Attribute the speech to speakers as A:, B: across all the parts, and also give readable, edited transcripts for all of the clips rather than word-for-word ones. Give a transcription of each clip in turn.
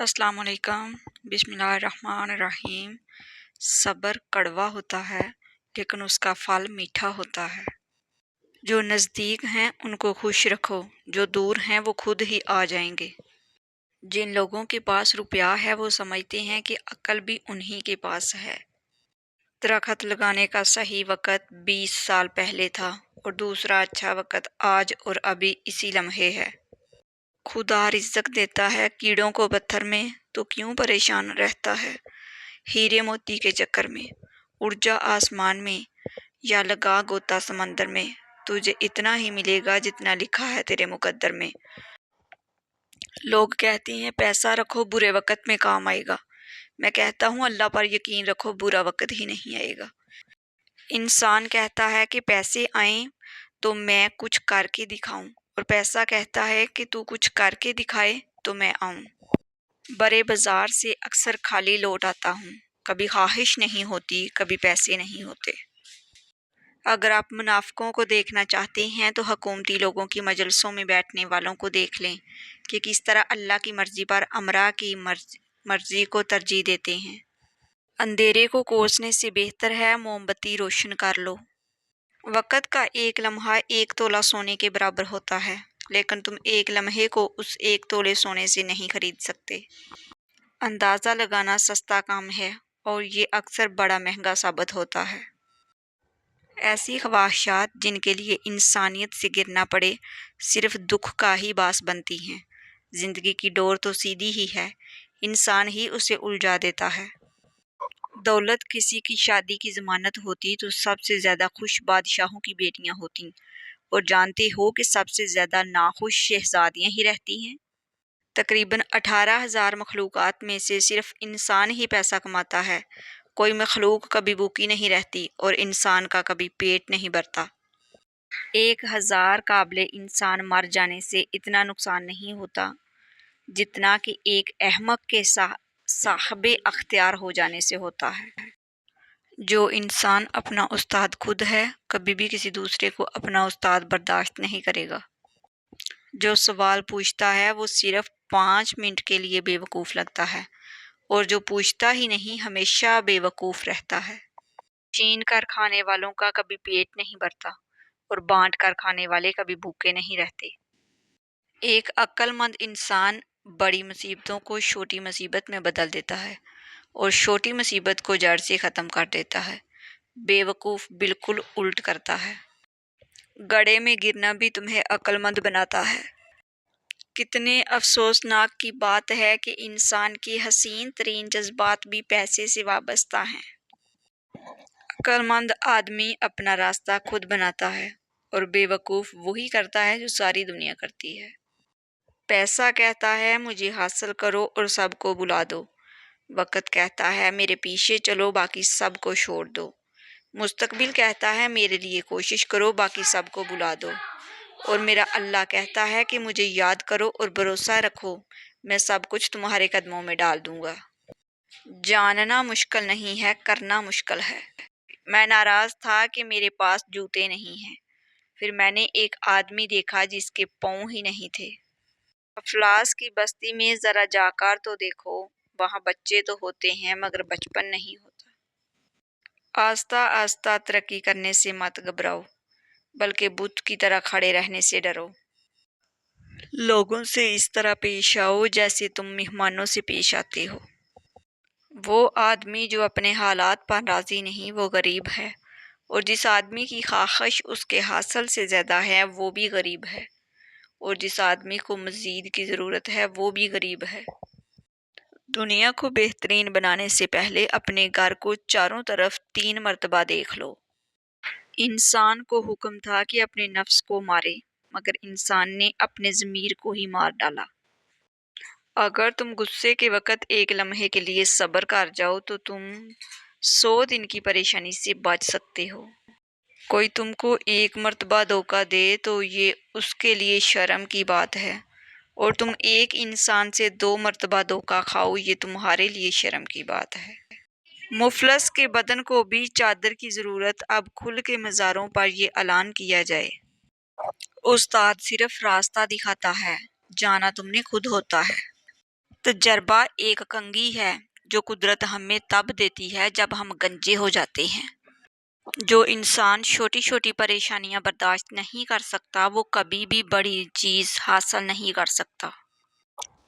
A: السلام علیکم۔ بسم اللہ الرحمن الرحیم۔ صبر کڑوا ہوتا ہے لیکن اس کا پھل میٹھا ہوتا ہے۔ جو نزدیک ہیں ان کو خوش رکھو، جو دور ہیں وہ خود ہی آ جائیں گے۔ جن لوگوں کے پاس روپیہ ہے وہ سمجھتے ہیں کہ عقل بھی انہی کے پاس ہے۔ درخت لگانے کا صحیح وقت 20 سال پہلے تھا اور دوسرا اچھا وقت آج اور ابھی اسی لمحے ہے۔ خدا رزق دیتا ہے کیڑوں کو پتھر میں، تو کیوں پریشان رہتا ہے ہیرے موتی کے چکر میں؟ اڑ جا آسمان میں یا لگا گوتا سمندر میں، تجھے اتنا ہی ملے گا جتنا لکھا ہے تیرے مقدر میں۔ لوگ کہتے ہیں پیسہ رکھو برے وقت میں کام آئے گا، میں کہتا ہوں اللہ پر یقین رکھو برا وقت ہی نہیں آئے گا۔ انسان کہتا ہے کہ پیسے آئیں تو میں کچھ کر کے دکھاؤں، اور پیسہ کہتا ہے کہ تو کچھ کر کے دکھائے تو میں آؤں۔ برے بازار سے اکثر خالی لوٹ آتا ہوں، کبھی خواہش نہیں ہوتی، کبھی پیسے نہیں ہوتے۔ اگر آپ منافقوں کو دیکھنا چاہتے ہیں تو حکومتی لوگوں کی مجلسوں میں بیٹھنے والوں کو دیکھ لیں کہ کس طرح اللہ کی مرضی پر امرا کی مرضی کو ترجیح دیتے ہیں۔ اندھیرے کو کوسنے سے بہتر ہے موم بتی روشن کر لو۔ وقت کا ایک لمحہ 1 تولہ سونے کے برابر ہوتا ہے، لیکن تم ایک لمحے کو اس 1 تولے سونے سے نہیں خرید سکتے۔ اندازہ لگانا سستا کام ہے اور یہ اکثر بڑا مہنگا ثابت ہوتا ہے۔ ایسی خواہشات جن کے لیے انسانیت سے گرنا پڑے صرف دکھ کا ہی باعث بنتی ہیں۔ زندگی کی ڈور تو سیدھی ہی ہے، انسان ہی اسے الجھا دیتا ہے۔ دولت کسی کی شادی کی ضمانت ہوتی تو سب سے زیادہ خوش بادشاہوں کی بیٹیاں ہوتیں، اور جانتے ہو کہ سب سے زیادہ ناخوش شہزادیاں ہی رہتی ہیں۔ تقریباً 18,000 مخلوقات میں سے صرف انسان ہی پیسہ کماتا ہے۔ کوئی مخلوق کبھی بھوکی نہیں رہتی اور انسان کا کبھی پیٹ نہیں بھرتا۔ 1000 قابل انسان مر جانے سے اتنا نقصان نہیں ہوتا جتنا کہ ایک احمق کے صاحب اختیار ہو جانے سے ہوتا ہے۔ جو انسان اپنا استاد خود ہے کبھی بھی کسی دوسرے کو اپنا استاد برداشت نہیں کرے گا۔ جو سوال پوچھتا ہے وہ صرف 5 منٹ کے لیے بے وقوف لگتا ہے، اور جو پوچھتا ہی نہیں ہمیشہ بے وقوف رہتا ہے۔ چھین کر کھانے والوں کا کبھی پیٹ نہیں بھرتا، اور بانٹ کر کھانے والے کبھی بھوکے نہیں رہتے۔ ایک عقل مند انسان بڑی مصیبتوں کو چھوٹی مصیبت میں بدل دیتا ہے اور چھوٹی مصیبت کو جڑ سے ختم کر دیتا ہے۔ بے وقوف بالکل الٹ کرتا ہے۔ گڑھے میں گرنا بھی تمہیں عقل مند بناتا ہے۔ کتنے افسوسناک کی بات ہے کہ انسان کے حسین ترین جذبات بھی پیسے سے وابستہ ہیں۔ عقل مند آدمی اپنا راستہ خود بناتا ہے، اور بے وقوف وہی کرتا ہے جو ساری دنیا کرتی ہے۔ پیسہ کہتا ہے مجھے حاصل کرو اور سب کو بلا دو۔ وقت کہتا ہے میرے پیچھے چلو باقی سب کو چھوڑ دو۔ مستقبل کہتا ہے میرے لیے کوشش کرو باقی سب کو بلا دو۔ اور میرا اللہ کہتا ہے کہ مجھے یاد کرو اور بھروسہ رکھو، میں سب کچھ تمہارے قدموں میں ڈال دوں گا۔ جاننا مشکل نہیں ہے، کرنا مشکل ہے۔ میں ناراض تھا کہ میرے پاس جوتے نہیں ہیں، پھر میں نے ایک آدمی دیکھا جس کے پاؤں ہی نہیں تھے۔ افلاس کی بستی میں ذرا جا کر تو دیکھو، وہاں بچے تو ہوتے ہیں مگر بچپن نہیں ہوتا۔ آہستہ آہستہ ترقی کرنے سے مت گھبراؤ، بلکہ بت کی طرح کھڑے رہنے سے ڈرو۔ لوگوں سے اس طرح پیش آؤ جیسے تم مہمانوں سے پیش آتے ہو۔ وہ آدمی جو اپنے حالات پر راضی نہیں وہ غریب ہے، اور جس آدمی کی خواہش اس کے حاصل سے زیادہ ہے وہ بھی غریب ہے، اور جس آدمی کو مزید کی ضرورت ہے وہ بھی غریب ہے۔ دنیا کو بہترین بنانے سے پہلے اپنے گھر کو چاروں طرف 3 مرتبہ دیکھ لو۔ انسان کو حکم تھا کہ اپنے نفس کو مارے، مگر انسان نے اپنے ضمیر کو ہی مار ڈالا۔ اگر تم غصے کے وقت ایک لمحے کے لیے صبر کر جاؤ تو تم 100 دن کی پریشانی سے بچ سکتے ہو۔ کوئی تم کو 1 مرتبہ دھوکہ دے تو یہ اس کے لیے شرم کی بات ہے، اور تم ایک انسان سے 2 مرتبہ دھوکہ کھاؤ یہ تمہارے لیے شرم کی بات ہے۔ مفلس کے بدن کو بھی چادر کی ضرورت، اب کھل کے مزاروں پر یہ اعلان کیا جائے۔ استاد صرف راستہ دکھاتا ہے، جانا تم نے خود ہوتا ہے۔ تجربہ ایک کنگھی ہے جو قدرت ہمیں تب دیتی ہے جب ہم گنجے ہو جاتے ہیں۔ جو انسان چھوٹی چھوٹی پریشانیاں برداشت نہیں کر سکتا وہ کبھی بھی بڑی چیز حاصل نہیں کر سکتا۔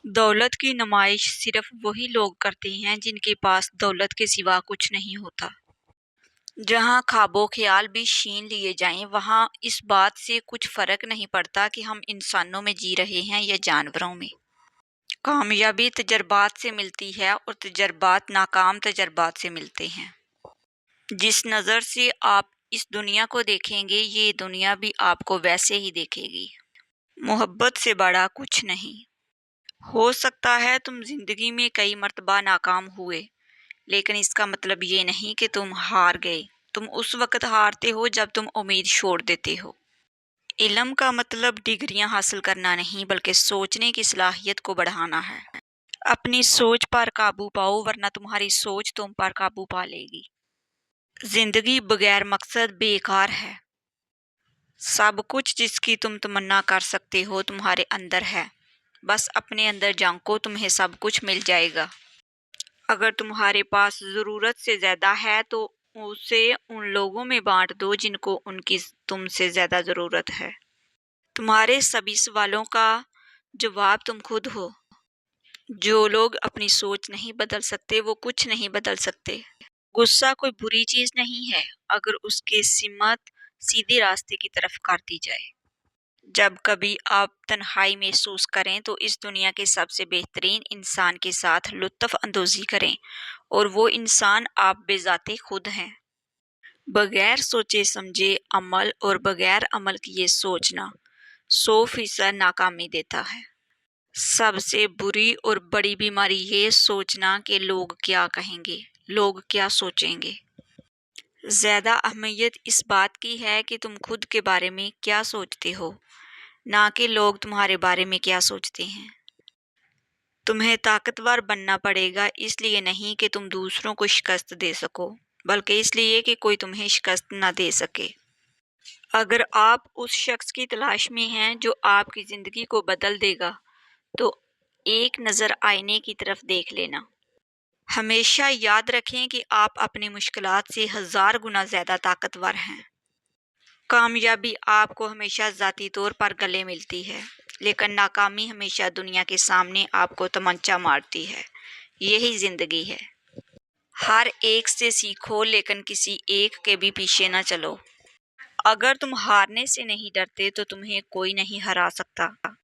A: دولت کی نمائش صرف وہی لوگ کرتے ہیں جن کے پاس دولت کے سوا کچھ نہیں ہوتا۔ جہاں خواب و خیال بھی چھین لیے جائیں وہاں اس بات سے کچھ فرق نہیں پڑتا کہ ہم انسانوں میں جی رہے ہیں یا جانوروں میں۔ کامیابی تجربات سے ملتی ہے اور تجربات ناکام تجربات سے ملتے ہیں۔ جس نظر سے آپ اس دنیا کو دیکھیں گے یہ دنیا بھی آپ کو ویسے ہی دیکھے گی۔ محبت سے بڑا کچھ نہیں۔ ہو سکتا ہے تم زندگی میں کئی مرتبہ ناکام ہوئے لیکن اس کا مطلب یہ نہیں کہ تم ہار گئے۔ تم اس وقت ہارتے ہو جب تم امید چھوڑ دیتے ہو۔ علم کا مطلب ڈگریاں حاصل کرنا نہیں بلکہ سوچنے کی صلاحیت کو بڑھانا ہے۔ اپنی سوچ پر قابو پاؤ ورنہ تمہاری سوچ تم پر قابو پا لے گی۔ زندگی بغیر مقصد بیکار ہے۔ سب کچھ جس کی تم تمنا کر سکتے ہو تمہارے اندر ہے۔ بس اپنے اندر جھانکو تمہیں سب کچھ مل جائے گا۔ اگر تمہارے پاس ضرورت سے زیادہ ہے تو اسے ان لوگوں میں بانٹ دو جن کو ان کی تم سے زیادہ ضرورت ہے۔ تمہارے سبھی سوالوں کا جواب تم خود ہو۔ جو لوگ اپنی سوچ نہیں بدل سکتے وہ کچھ نہیں بدل سکتے۔ غصہ کوئی بری چیز نہیں ہے اگر اس کی سمت سیدھے راستے کی طرف کر دی جائے۔ جب کبھی آپ تنہائی محسوس کریں تو اس دنیا کے سب سے بہترین انسان کے ساتھ لطف اندوزی کریں اور وہ انسان آپ بذات خود ہیں۔ بغیر سوچے سمجھے عمل اور بغیر عمل کیے سوچنا 100% ناکامی دیتا ہے۔ سب سے بری اور بڑی بیماری یہ سوچنا کہ لوگ کیا کہیں گے، لوگ کیا سوچیں گے۔ زیادہ اہمیت اس بات کی ہے کہ تم خود کے بارے میں کیا سوچتے ہو، نہ کہ لوگ تمہارے بارے میں کیا سوچتے ہیں۔ تمہیں طاقتور بننا پڑے گا اس لیے نہیں کہ تم دوسروں کو شکست دے سکو بلکہ اس لیے کہ کوئی تمہیں شکست نہ دے سکے۔ اگر آپ اس شخص کی تلاش میں ہیں جو آپ کی زندگی کو بدل دے گا تو ایک نظر آئینے کی طرف دیکھ لینا۔ ہمیشہ یاد رکھیں کہ آپ اپنی مشکلات سے 1000 گنا زیادہ طاقتور ہیں۔ کامیابی آپ کو ہمیشہ ذاتی طور پر گلے ملتی ہے لیکن ناکامی ہمیشہ دنیا کے سامنے آپ کو تمانچہ مارتی ہے۔ یہی زندگی ہے۔ ہر ایک سے سیکھو لیکن کسی ایک کے بھی پیچھے نہ چلو۔ اگر تم ہارنے سے نہیں ڈرتے تو تمہیں کوئی نہیں ہرا سکتا۔